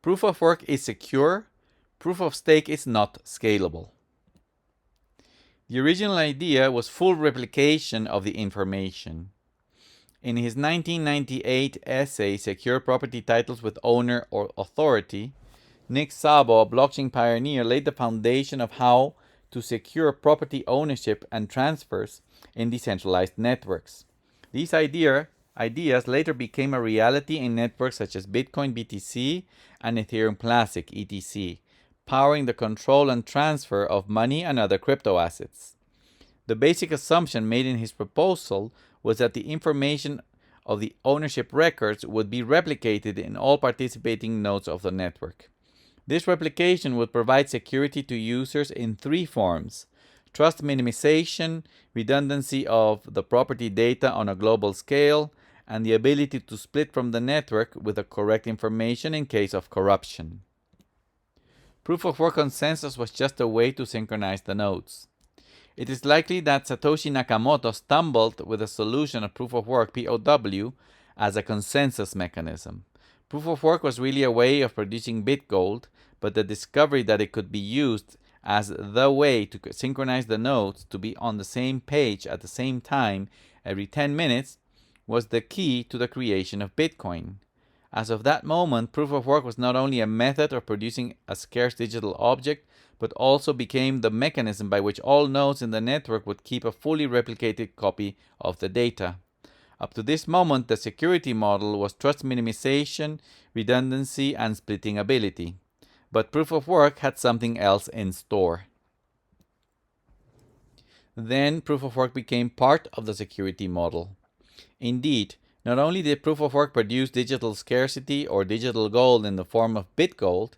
Proof of work is secure. Proof of stake is not scalable. The original idea was full replication of the information. In his 1998 essay, Secure Property Titles with Owner or Authority, Nick Szabo, a blockchain pioneer, laid the foundation of how to secure property ownership and transfers in decentralized networks. These ideas later became a reality in networks such as Bitcoin BTC and Ethereum Classic ETC, powering the control and transfer of money and other crypto assets. The basic assumption made in his proposal was that the information of the ownership records would be replicated in all participating nodes of the network. This replication would provide security to users in three forms: trust minimization, redundancy of the property data on a global scale, and the ability to split from the network with the correct information in case of corruption. Proof of work consensus was just a way to synchronize the nodes. It is likely that Satoshi Nakamoto stumbled with a solution of proof of work (POW) as a consensus mechanism. Proof of work was really a way of producing BitGold, but the discovery that it could be used as the way to synchronize the nodes to be on the same page at the same time every 10 minutes was the key to the creation of Bitcoin. As of that moment, proof of work was not only a method of producing a scarce digital object, but also became the mechanism by which all nodes in the network would keep a fully replicated copy of the data. Up to this moment, the security model was trust minimization, redundancy, and splitting ability. But proof of work had something else in store. Then proof of work became part of the security model. Indeed, not only did proof of work produce digital scarcity or digital gold in the form of BitGold,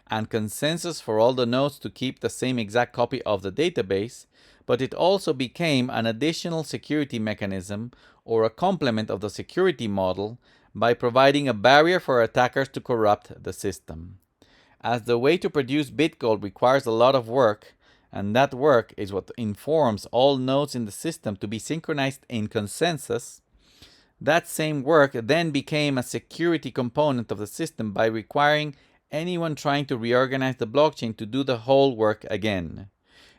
and consensus for all the nodes to keep the same exact copy of the database, but it also became an additional security mechanism or a complement of the security model by providing a barrier for attackers to corrupt the system. As the way to produce BitGold requires a lot of work, and that work is what informs all nodes in the system to be synchronized in consensus, that same work then became a security component of the system by requiring anyone trying to reorganize the blockchain to do the whole work again.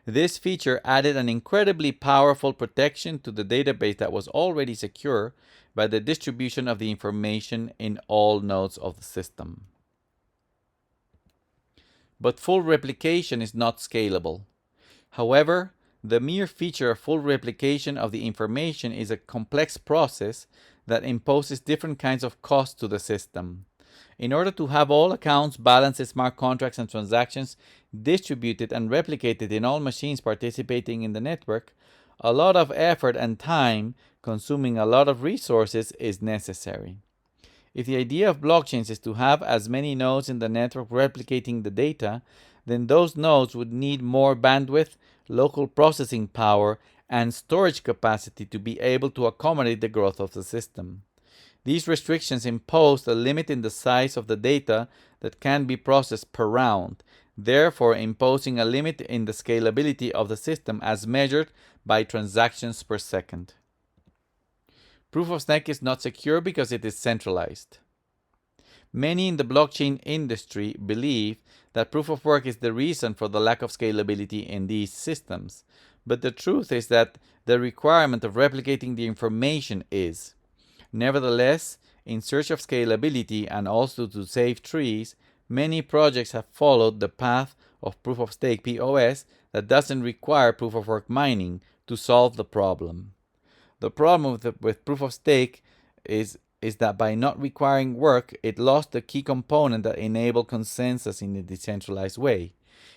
This feature added an incredibly powerful protection to the database that was already secure by the distribution of the information in all nodes of the system. But full replication is not scalable. However, the mere feature of full replication of the information is a complex process that imposes different kinds of costs to the system. In order to have all accounts, balances, smart contracts, and transactions distributed and replicated in all machines participating in the network, a lot of effort and time, consuming a lot of resources, is necessary. If the idea of blockchains is to have as many nodes in the network replicating the data, then those nodes would need more bandwidth, local processing power, and storage capacity to be able to accommodate the growth of the system. These restrictions impose a limit in the size of the data that can be processed per round, therefore imposing a limit in the scalability of the system as measured by transactions per second. Proof of stake is not secure because it is centralized. Many in the blockchain industry believe that proof of work is the reason for the lack of scalability in these systems, but the truth is that the requirement of replicating the information is. Nevertheless, in search of scalability and also to save trees, many projects have followed the path of proof of stake (POS) that doesn't require proof of work mining to solve the problem. The problem with proof of stake is that by not requiring work, it lost the key component that enabled consensus in a decentralized way.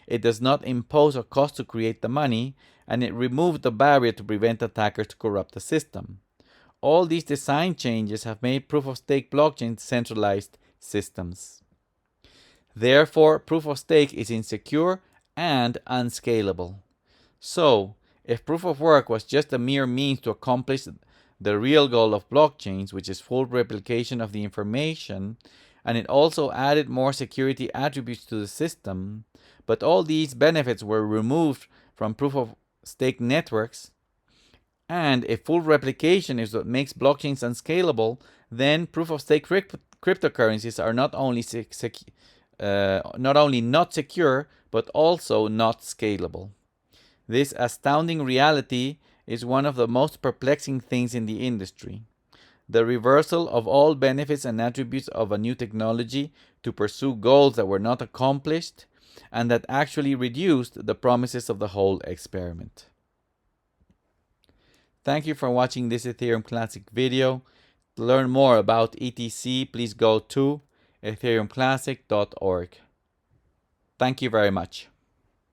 It does not impose a cost to create the money, and it removed the barrier to prevent attackers to corrupt the system. All these design changes have made proof of stake blockchains centralized systems. Therefore, proof of stake is insecure and unscalable. So, if proof of work was just a mere means to accomplish the real goal of blockchains, which is full replication of the information, and it also added more security attributes to the system, but all these benefits were removed from proof of stake networks, and if full replication is what makes blockchains unscalable, then proof of stake cryptocurrencies are not only not only not secure, but also not scalable. This astounding reality is one of the most perplexing things in the industry. The reversal of all benefits and attributes of a new technology to pursue goals that were not accomplished and that actually reduced the promises of the whole experiment. Thank you for watching this Ethereum Classic video. To learn more about ETC, please go to ethereumclassic.org. Thank you very much.